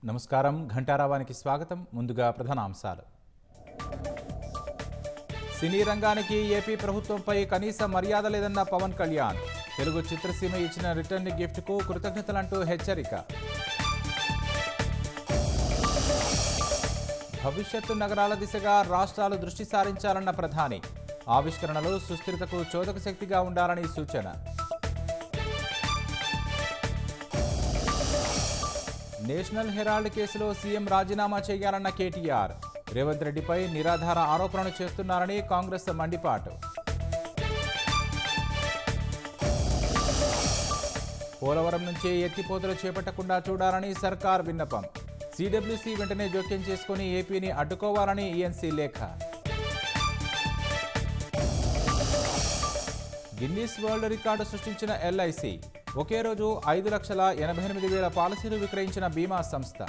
నమస్కారం. ఘంటారావానికి స్వాగతం. ముందుగా ప్రధాన అంశాలు. సినీ రంగానికి ఏపీ ప్రభుత్వంపై కనీస మర్యాద లేదన్న పవన్ కళ్యాణ్. తెలుగు చిత్రసీమ ఇచ్చిన రిటర్న్ గిఫ్ట్కు కృతజ్ఞతలంటూ హెచ్చరిక. భవిష్యత్తు నగరాల దిశగా రాష్ట్రాలు దృష్టి సారించాలన్న ప్రధాని. ఆవిష్కరణలు సుస్థిరతకు చోదక శక్తిగా ఉండాలని సూచన. నేషనల్ హెరాల్డ్ కేసులో సీఎం రాజీనామా చేయాలన్న కేటీఆర్. రేవంత్ రెడ్డిపై నిరాధార ఆరోపణలు చేస్తున్నారని కాంగ్రెస్ మండిపాటు. పోలవరం నుంచి ఎత్తిపోతలు చేపట్టకుండా చూడాలని సర్కార్ విన్నపం. సిడబ్ల్యూసీ వెంటనే జోక్యం చేసుకుని ఏపీని అడ్డుకోవాలని ఈఎన్సీ లేఖ. గిన్నీస్ వరల్డ్ రికార్డు సృష్టించిన ఎల్ఐసి. ఒకే రోజు 5,88,000 పాలసీలు విక్రయించిన బీమా సంస్థ.